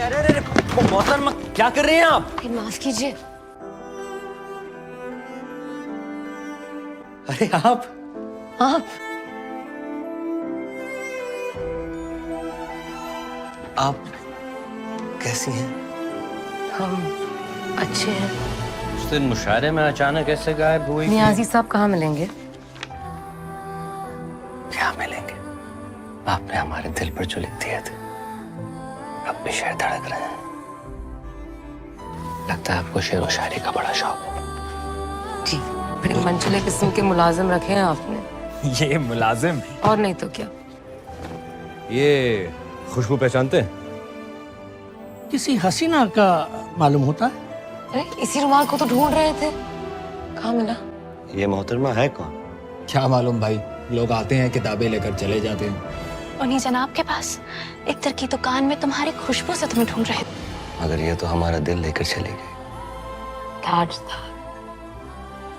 अरे अरे अरे मोहतरमा, क्या कर रही हैं आप? माफ कीजिए। अरे आप आप कैसी हैं? हम अच्छे हैं। उस दिन मुशायरे में अचानक ऐसे गायब हुई। नियाजी साहब कहाँ मिलेंगे? क्या मिलेंगे? आपने हमारे दिल पर जो लिख दिए थे, अब भी शेर धड़क रहे हैं। लगता है आपको शेर व शायरी का बड़ा शौक है। जी, बड़े मंचले किस्म के मुलाजिम रखे हैं आपने। ये मुलाजिम? और नहीं तो क्या। ये खुशबू पहचानते हैं? किसी हसीना का मालूम होता है। अरे इसी रुमाल को तो ढूंढ रहे थे, कहाँ मिला? ये मोहतरमा है कौन? क्या मालूम भाई, लोग आते हैं किताबें लेकर चले जाते हैं। उन्हीं जनाब के पास एक तर की दुकान में तुम्हारी खुशबू से तुम्हें ढूंढ रहे थे। मगर ये तो हमारा दिल लेकर चली गई। ताजदार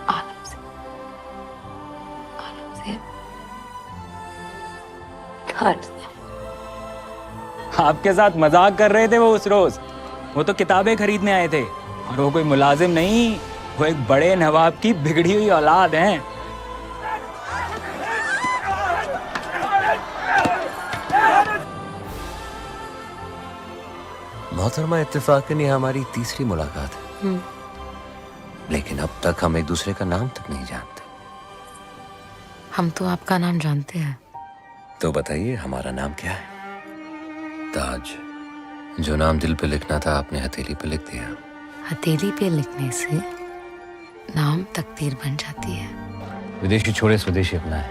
आलम से ताजदार। आपके साथ मजाक कर रहे थे वो उस रोज। वो तो किताबें खरीदने आए थे और वो कोई मुलाजिम नहीं, वो एक बड़े नवाब की बिगड़ी हुई औलाद हैं। मोहतरमा, इत्तेफाकन ये हमारी तीसरी मुलाकात है, लेकिन अब तक हम एक दूसरे का नाम तक नहीं जानते। हम तो आपका नाम जानते हैं। तो बताइए, हमारा नाम क्या है? ताज। जो नाम दिल पे लिखना था आपने हथेली पे लिख दिया। हथेली पे लिखने से नाम तकदीर बन जाती है। विदेशी छोड़े स्वदेशी अपनाए।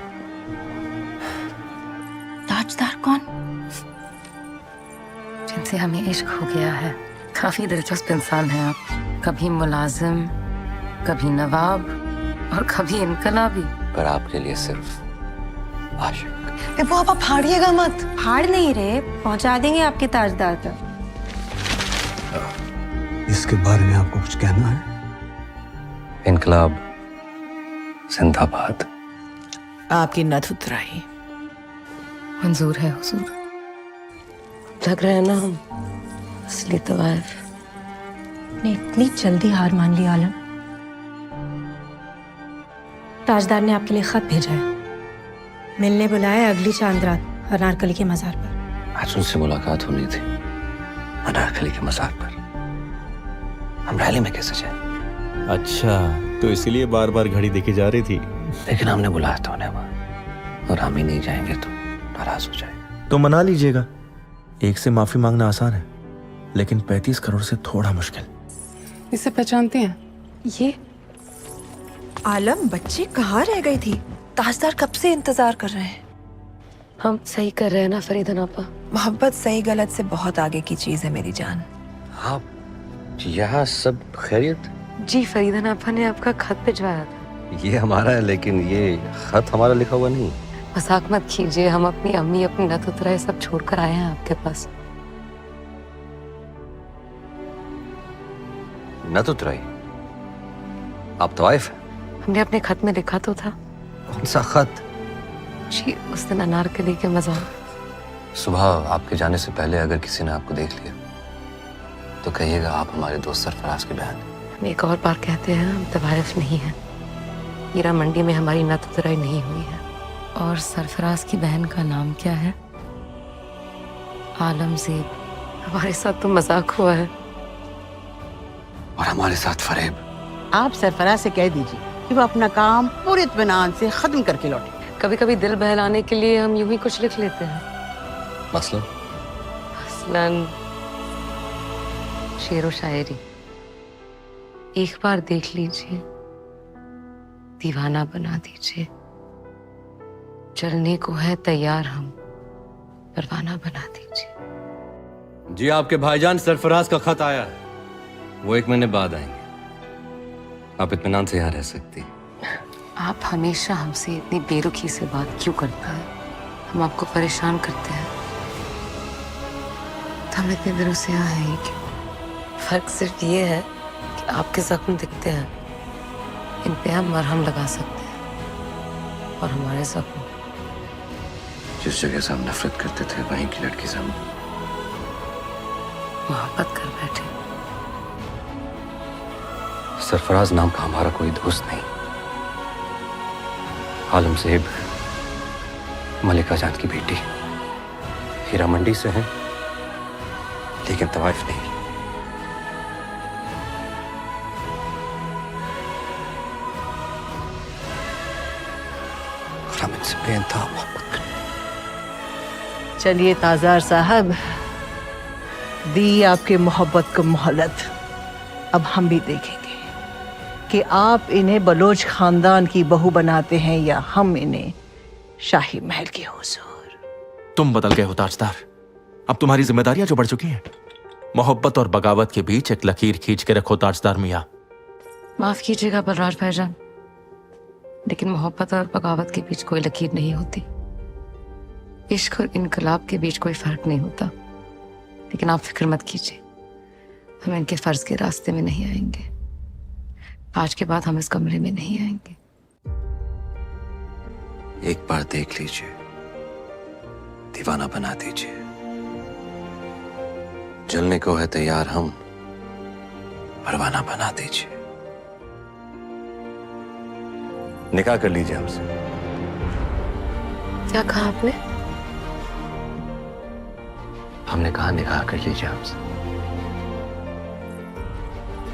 ताजदार कौन? जिनसे हमें इश्क हो गया है। काफी दिलचस्प इंसान हैं आप। कभी मुलाजिम, कभी नवाब और कभी इनकलाबी। पर आपके लिए सिर्फ आशिक। वो आप फाड़िएगा मत। हार नहीं रहे, पहुंचा देंगे आपके ताजदार तक। इसके बारे में आपको कुछ कहना है? इनकलाब जिंदाबाद। आपकी नथ उतराई। मंजूर है हुजूर। लग रहा है ना हम असली तवाइफ। ने इतनी जल्दी हार मान ली आलम? ताजदार ने आपके लिए खत भेजा है, मिलने बुलाया अगली चांद रात अनारकली के मज़ार पर। आज उनसे मुलाकात होनी थी, अनारकली के मज़ार पर। हम रैली में कैसे जाए? अच्छा, तो इसलिए बार बार घड़ी देखी जा रही थी। लेकिन हमने बुलाया था उन्हें वहाँ, और हम ही नहीं जाएंगे तो नाराज हो जाए। तो मना लीजिएगा। एक से माफी मांगना आसान है, लेकिन 35 करोड़ से थोड़ा मुश्किल। इसे पहचानते हैं? ये आलम, बच्ची कहाँ रह गई थी? ताजदार कब से इंतजार कर रहे हैं। हम सही कर रहे हैं ना फरीदन आपा? मोहब्बत सही गलत से बहुत आगे की चीज है मेरी जान। आप यहाँ सब खैरियत? जी, फरीदन आपा ने आपका खत भिजवाया था। ये हमारा है, लेकिन ये खत हमारा लिखा हुआ नहीं। मजाक मत कीजिए, हम अपनी अम्मी, अपनी नत उतराए सब छोड़कर आए हैं आपके पास। न तो उतराई? आप तवाइफ हैं? हमने अपने खत में लिखा तो था। कौन सा खत? जी, उस दिन अनारकली के मज़ार। सुबह आपके जाने से पहले अगर किसी ने आपको देख लिया तो कहिएगा आप हमारे दोस्त सरफराज की बहन हैं। हम एक और बार कहते हैं, हम तवाइफ नहीं हैं। हीरा मंडी में हमारी नत उतराई नहीं हुई है। और सरफराज की बहन का नाम क्या है? आलमज़ेब। हमारे साथ तो मजाक हुआ है। और हमारे साथ फरेब। आप सरफराज से कह दीजिए कि वो अपना काम पूरे इत्मीनान से खत्म करके लौटे। कभी कभी दिल बहलाने के लिए हम यूं ही कुछ लिख लेते हैं। मसलन मसलन शेर व शायरी। एक बार देख लीजिए, दीवाना बना दीजिए। चलने को है तैयार हम, परवाना बना दीजिए। जी, आपके भाईजान सरफराज का खत आया है। वो 1 महीने बाद आएंगे। आप इत्मीनान से यहाँ रह सकती। आप हमेशा हमसे इतनी बेरुखी से बात क्यों करते हैं? हम आपको परेशान करते हैं तो हम इतने दिनों से यहाँ हैं क्यों? फर्क सिर्फ ये है कि आपके जख्म दिखते हैं, इन पे हम मरहम लगा सकते हैं, और हमारे जख्म जिस जगह से हम नफरत करते थे वहीं की लड़की से हम मोहब्बत कर बैठे। सरफराज नाम का हमारा कोई दोस्त नहीं। आलम सेब मलिका जान की बेटी, हीरा मंडी से हैं, लेकिन तवाइफ नहीं। और हम इनसे बेइंतहा मोहब्बत करते। चलिए ताजार साहब, दी आपके मोहब्बत को मोहलत। अब हम भी देखेंगे कि आप इन्हें बलोच खानदान की बहू बनाते हैं या हम इन्हें शाही महल की हुजूर। तुम बदल गए हो ताजदार। अब तुम्हारी जिम्मेदारियां जो बढ़ चुकी हैं। मोहब्बत और बगावत के बीच एक लकीर खींच के रखो ताजदार मियां। माफ कीजिएगा बलराज भाईजान, लेकिन मोहब्बत और बगावत के बीच कोई लकीर नहीं होती। इश्क और इनकलाब के बीच कोई फर्क नहीं होता। लेकिन आप फिक्र मत कीजिए, हम इनके फर्ज के रास्ते में नहीं आएंगे। आज के बाद हम इस कमरे में नहीं आएंगे। एक बार देख लीजिए, दीवाना बना दीजिए। जलने को है तैयार हम, परवाना बना दीजिए। निकाह कर लीजिए हमसे। क्या कहा आपने? हमने कहा निकाह कर लीजिए हमसे।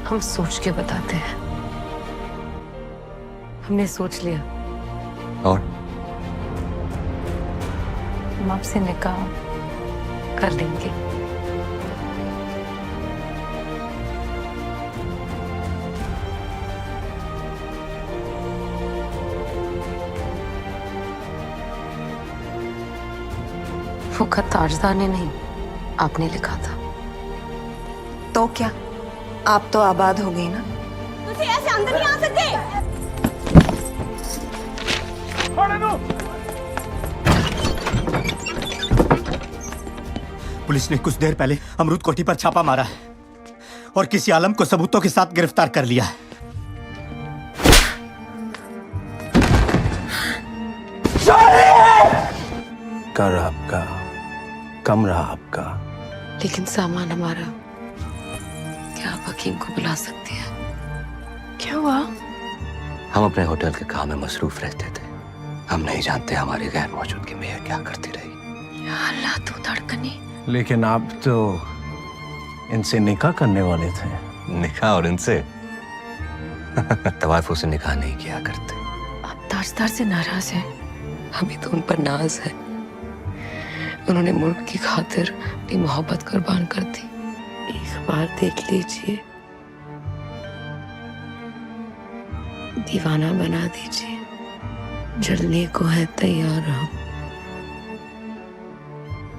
हम सोच के बताते हैं। हमने सोच लिया, और हम आपसे निकाह कर लेंगे। वो खत ताजदार ने नहीं, आपने लिखा था। तो क्या, आप तो आबाद हो गई ना। ऐसे अंदर नहीं आ सकते। पुलिस ने कुछ देर पहले अमरूद कोठी पर छापा मारा है और किसी आलम को सबूतों के साथ गिरफ्तार कर लिया है। कर आपका, कमरा आपका। लेकिन सामान हमारा। क्या आप हकीम को बुला सकते हैं? क्या हुआ? हम अपने होटल के काम में मसरूफ रहते थे। हम नहीं जानते हमारी गैर मौजूदगी में यह क्या करती रही। या अल्लाह, तू धड़कने। लेकिन आप तो इनसे निकाह करने वाले थे। निकाह और इनसे तवाइफों से निकाह नहीं किया करते। आप ताजदार से नाराज हैं? हमें तो उन पर नाज है। उन्होंने मुल्क की खातिर अपनी मोहब्बत कुर्बान कर दी। एक बार देख लीजिए, दीवाना बना दीजिए। जलने को है तैयार हम,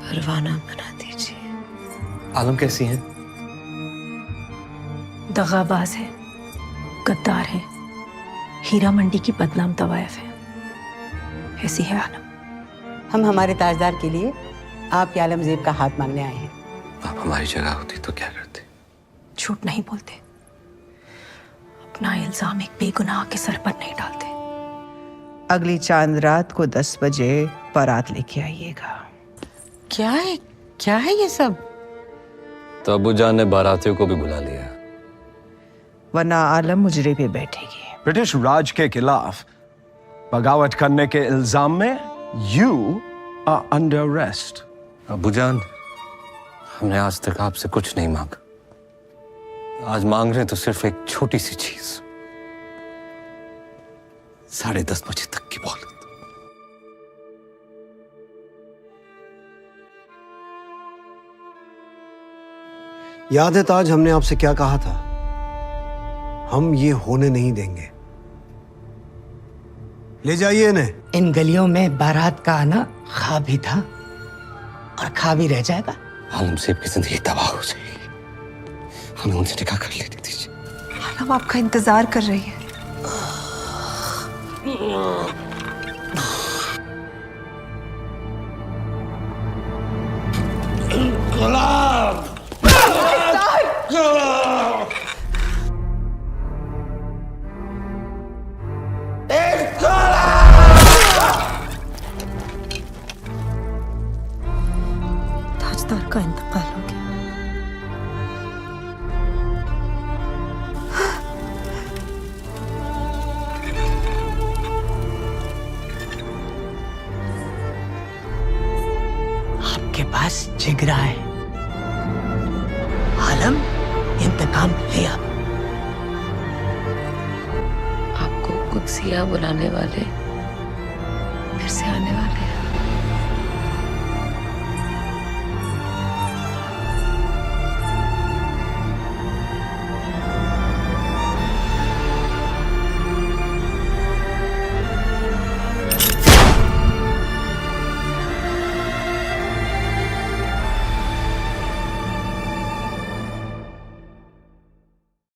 परवाना बना दीजिए। आलम कैसी हैं? दगाबाज है, गद्दार है, हीरा मंडी की बदनाम तवायफ है। ऐसी है आलम। हम हमारे ताजदार के लिए आपके आलमजेब का हाथ मांगने आए हैं। आप हमारी जगह होती तो क्या करते? झूठ नहीं बोलते, अपना इल्जाम एक बेगुनाह के सर पर नहीं डालते। अगली चांद रात को 10 बजे बारात लेके आइएगा। क्या है ये सब? तो अबू जान ने बारातियों को भी बुला लिया, वरना आलम मुजरे पे बैठेगी। ब्रिटिश राज के खिलाफ बगावत करने के इल्जाम में यू आर अंडर अरेस्ट। अबू जान, हमने आज तक आपसे कुछ नहीं मांगा। आज मांग रहे तो सिर्फ एक छोटी सी चीज, 10:30 बजे तक की मोहलत। याद है ताज, हमने आपसे क्या कहा था? हम ये होने नहीं देंगे। ले जाइए इन्हें। इन गलियों में बारात का आना ख्वाब ही था और ख्वाब ही रह जाएगा। आलम सेब की जिंदगी तबाह हो जाएगी। हमें उनसे निकाह कर लेने दीजिए। आलम आपका इंतजार कर रही है। ताजदार का इंतकाल हो गया। के पास जिगरा है। आलम, इंतकाम ले अब। आपको कुछ सिया बुलाने वाले फिर से आने वाले हैं।